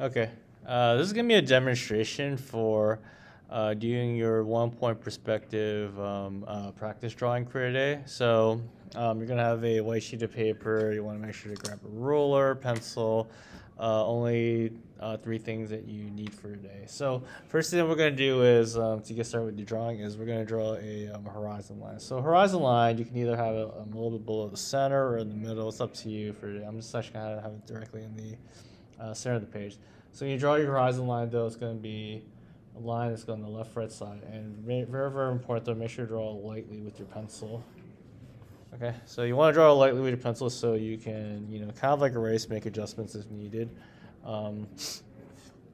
Okay. This is going to be a demonstration for doing your 1 point perspective practice drawing for today. So you're going to have a white sheet of paper. You want to make sure to grab a ruler, pencil, only three things that you need for today. So first thing we're going to do is, to get started with your drawing, is we're going to draw a horizon line. So horizon line, you can either have it a little bit below the center or in the middle. It's up to you for today. I'm just actually going to have it directly in the center of the page. So when you draw your horizon line, though, it's going to be a line that's going on the left, right side. And very, very important, though, make sure to draw lightly with your pencil. Okay, so you want to draw lightly with your pencil so you can, kind of like erase, make adjustments if needed. Um,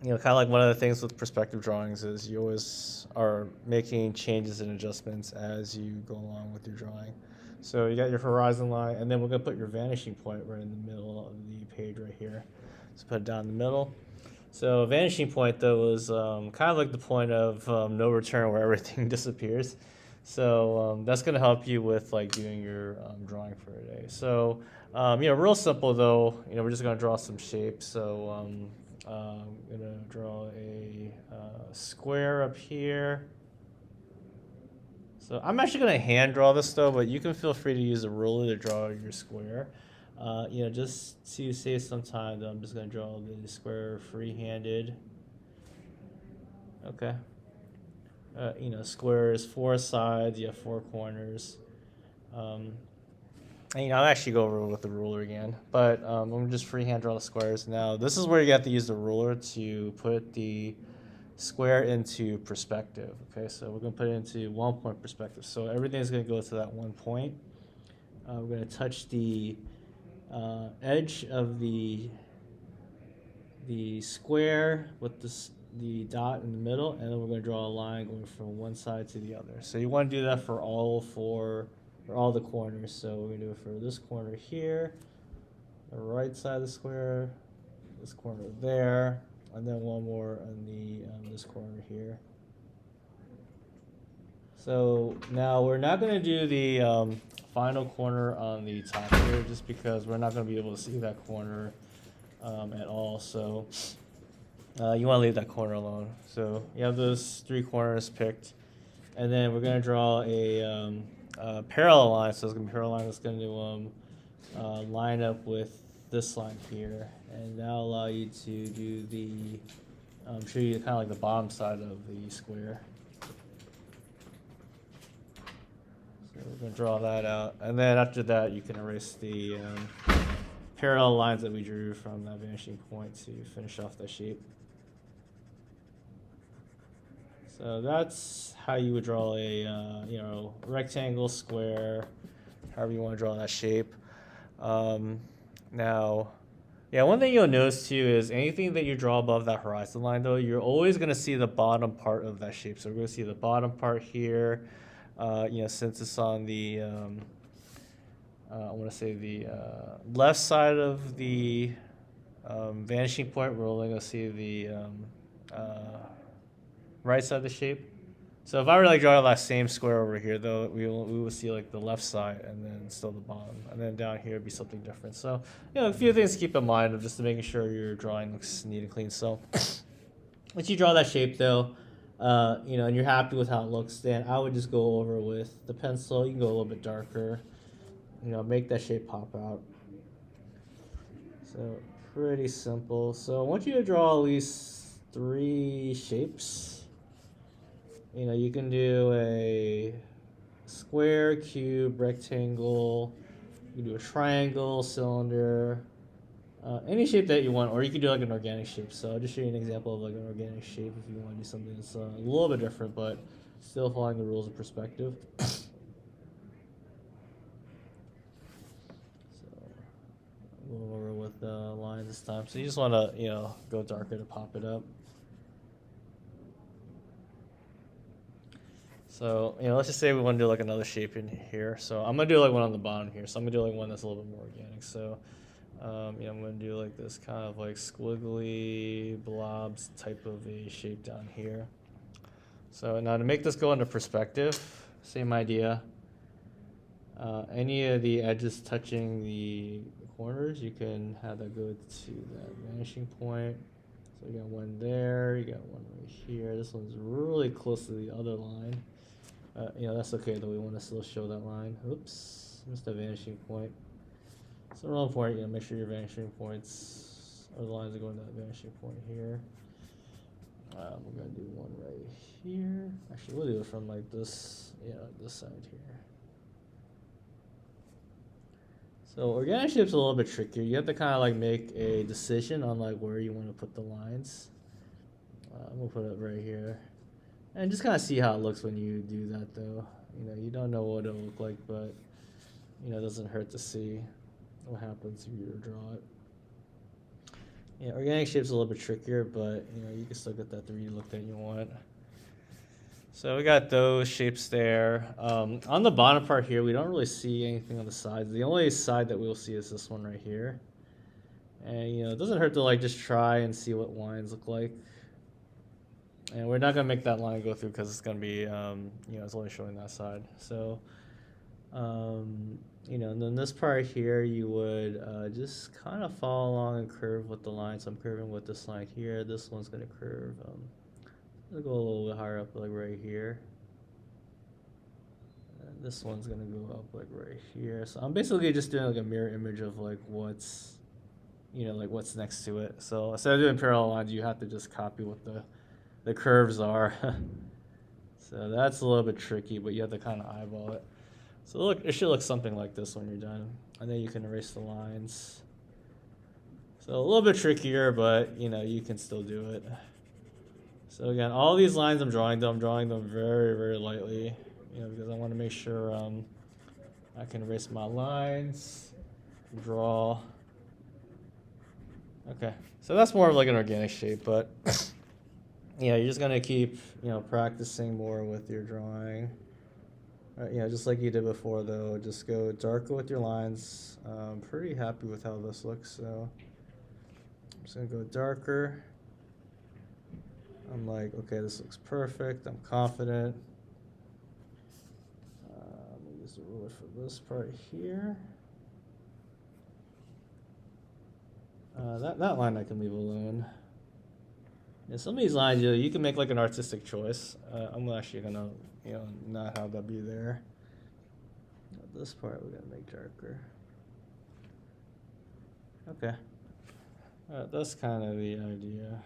kind of like one of the things with perspective drawings is you always are making changes and adjustments as you go along with your drawing. So you got your horizon line, and then we're going to put your vanishing point right in the middle of the page right here. So put it down in the middle. So vanishing point, though, is kind of like the point of no return where everything disappears. So that's going to help you with like doing your drawing for today. So real simple though. We're just going to draw some shapes. So I'm going to draw a square up here. So I'm actually going to hand draw this though, but you can feel free to use a ruler to draw your square. Just to save some time, though, I'm just going to draw the square free-handed. Okay. Square is four sides. You have four corners. I'll actually go over with the ruler again, but I'm going to just freehand draw the squares. Now, this is where you have to use the ruler to put the square into perspective. Okay, so we're going to put it into 1 point perspective. So everything's going to go to that 1 point. We're going to touch the edge of the square with the dot in the middle, and then we're going to draw a line going from one side to the other. So you want to do that for all the corners. So we're going to do it for this corner here, the right side of the square, this corner there, and then one more on the this corner here. So now we're not going to do the final corner on the top here, just because we're not going to be able to see that corner at all. So you want to leave that corner alone. So you have those three corners picked, and then we're going to draw a parallel line. So it's going to be a parallel line that's going to line up with this line here, and that'll allow you to do show you kind of like the bottom side of the square. So we're going to draw that out, and then after that you can erase the parallel lines that we drew from that vanishing point to finish off the shape. So that's how you would draw a rectangle, square, however you want to draw that shape. Now, one thing you'll notice too is anything that you draw above that horizon line, though, you're always going to see the bottom part of that shape. So we're going to see the bottom part here. Since it's on the I want to say the left side of the vanishing point, we're only going to see the right side of the shape. So if I were to draw that same square over here, though, we will see like the left side and then still the bottom, and then down here would be something different. So a few things to keep in mind of just making sure your drawing looks neat and clean. So once you draw that shape, though, and you're happy with how it looks, then I would just go over with the pencil. You can go a little bit darker, make that shape pop out. So pretty simple. So I want you to draw at least 3 shapes. You can do a square, cube, rectangle. You can do a triangle, cylinder, any shape that you want, or you can do like an organic shape. So I'll just show you an example of like an organic shape if you want to do something that's a little bit different, but still following the rules of perspective. So we'll go over with the lines this time. So you just want to go darker to pop it up. So, let's just say we want to do like another shape in here. So I'm going to do like one on the bottom here. So I'm going to do like one that's a little bit more organic. So, I'm going to do like this kind of like squiggly blobs type of a shape down here. So now to make this go into perspective, same idea. Any of the edges touching the corners, you can have that go to that vanishing point. So you got one there, you got one right here. This one's really close to the other line. That's okay though. We want to still show that line. Oops, missed a vanishing point. So wrong point. Make sure your vanishing points or the lines are going to that vanishing point here. We're gonna do one right here. Actually, we'll do it from like this. This side here. So organic shape's a little bit trickier. You have to kind of like make a decision on like where you want to put the lines. I'm gonna put it right here, and just kind of see how it looks when you do that. Though you don't know what it'll look like, but it doesn't hurt to see what happens if you draw it. Yeah, organic shape's a little bit trickier, but you can still get that 3D look that you want. So we got those shapes there. On the bottom part here, we don't really see anything on the sides. The only side that we'll see is this one right here. And it doesn't hurt to like just try and see what lines look like. And we're not gonna make that line go through because it's gonna be it's only showing that side. So and then this part here, you would just kind of follow along and curve with the line. So I'm curving with this line here. This one's gonna curve. I'll go a little bit higher up, like right here. And this one's gonna go up like right here. So I'm basically just doing like a mirror image of like what's what's next to it. So instead of doing parallel lines, you have to just copy what the curves are. So that's a little bit tricky, but you have to kind of eyeball it. So look, it should look something like this when you're done. And then you can erase the lines. So a little bit trickier, but you can still do it. So again, all these lines I'm drawing them very, very lightly, because I want to make sure I can erase my lines, draw. Okay, so that's more of like an organic shape, but you're just gonna keep practicing more with your drawing. Just like you did before though, just go darker with your lines. I'm pretty happy with how this looks, so I'm just gonna go darker. I'm like, okay, this looks perfect. I'm confident. I'm gonna use the ruler for this part here. That line I can leave alone. Yeah, some of these lines, you can make like an artistic choice. I'm actually gonna, not have that be there. This part we're gonna make darker. Okay. That's kind of the idea.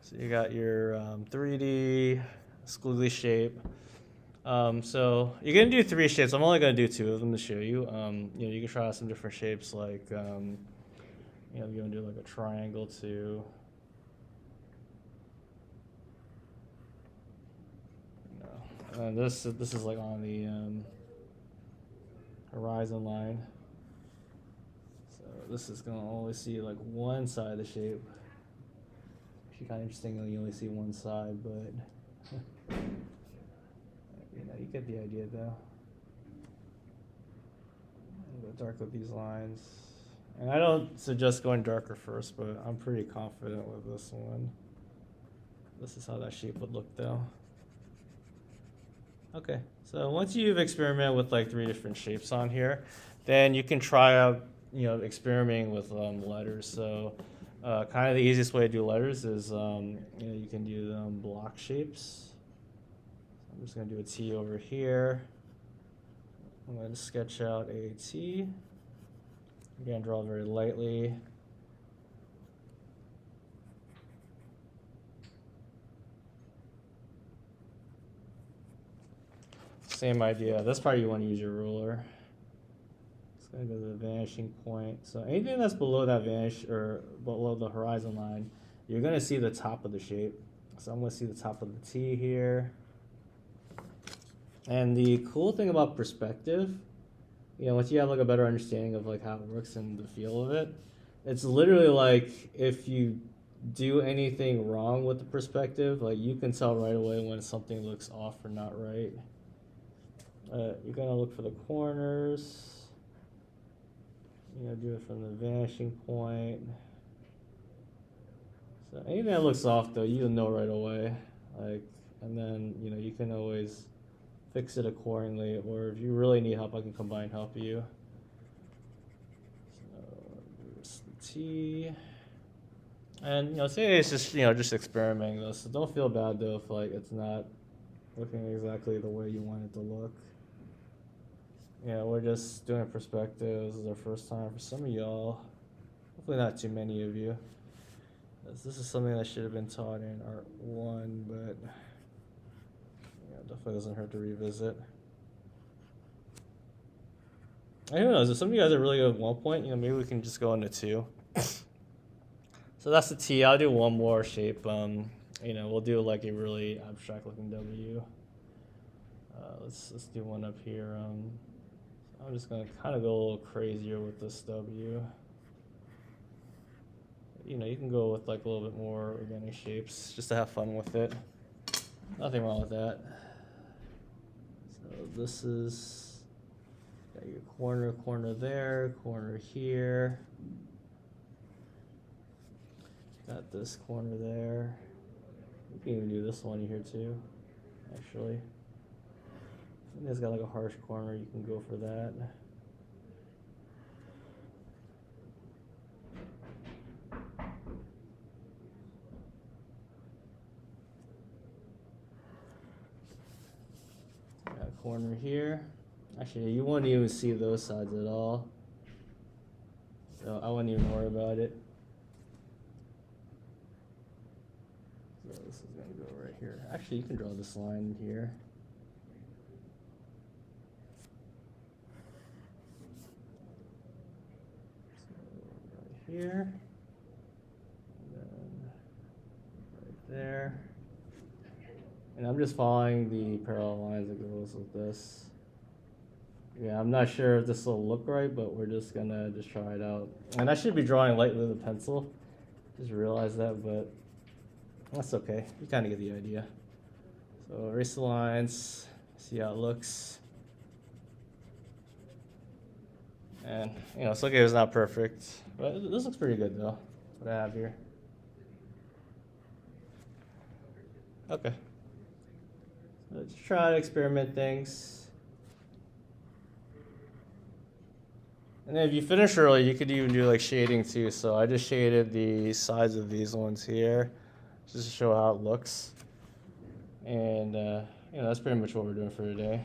So you got your 3D squiggly shape. So you're gonna do 3 shapes. I'm only gonna do 2 of them to show you. You can try out some different shapes, like you're gonna do like a triangle too. This is like on the horizon line. So this is gonna only see like one side of the shape. Actually, kind of interesting that you only see one side, but you get the idea though. Go dark with these lines, and I don't suggest going darker first, but I'm pretty confident with this one. This is how that shape would look though. Okay, so once you've experimented with like 3 different shapes on here, then you can try out, experimenting with letters. So kind of the easiest way to do letters is, you can do block shapes. I'm just gonna do a T over here. I'm going to sketch out a T. I'm gonna draw very lightly. Same idea. This part you want to use your ruler. It's going to go to the vanishing point. So anything that's below that or below the horizon line, you're going to see the top of the shape. So I'm going to see the top of the T here. And the cool thing about perspective, once you have like a better understanding of like how it works and the feel of it, it's literally like if you do anything wrong with the perspective, like you can tell right away when something looks off or not right. You're gonna look for the corners. Do it from the vanishing point. So anything that looks off though, you'll know right away. And then you can always fix it accordingly, or if you really need help, I can combine help you. So there's the T. And today it's just just experimenting though, so don't feel bad though if like it's not looking exactly the way you want it to look. We're just doing perspective. This is our first time for some of y'all. Hopefully not too many of you. This is something that should have been taught in Art 1, but definitely doesn't hurt to revisit. And who knows, if some of you guys are really good at 1 point, maybe we can just go into 2. So that's the T. I'll do one more shape. We'll do like a really abstract looking W. Let's do one up here. I'm just gonna kind of go a little crazier with this W. You can go with like a little bit more organic shapes just to have fun with it. Nothing wrong with that. So this is got your corner there, corner here. Got this corner there. You can even do this one here too, actually. And it's got like a harsh corner, you can go for that. Got a corner here. Actually, you won't even see those sides at all. So I wouldn't even worry about it. So this is gonna go right here. Actually, you can draw this line here. Here, and then right there, and I'm just following the parallel lines that goes with this. Yeah, I'm not sure if this will look right, but we're just gonna try it out. And I should be drawing lightly with a pencil, just realized that, but that's okay. You kind of get the idea. So erase the lines, see how it looks. And it's okay, it's not perfect, but this looks pretty good though, what I have here. Okay. So let's try to experiment things. And then if you finish early, you could even do like shading too. So I just shaded the sides of these ones here, just to show how it looks. And that's pretty much what we're doing for today.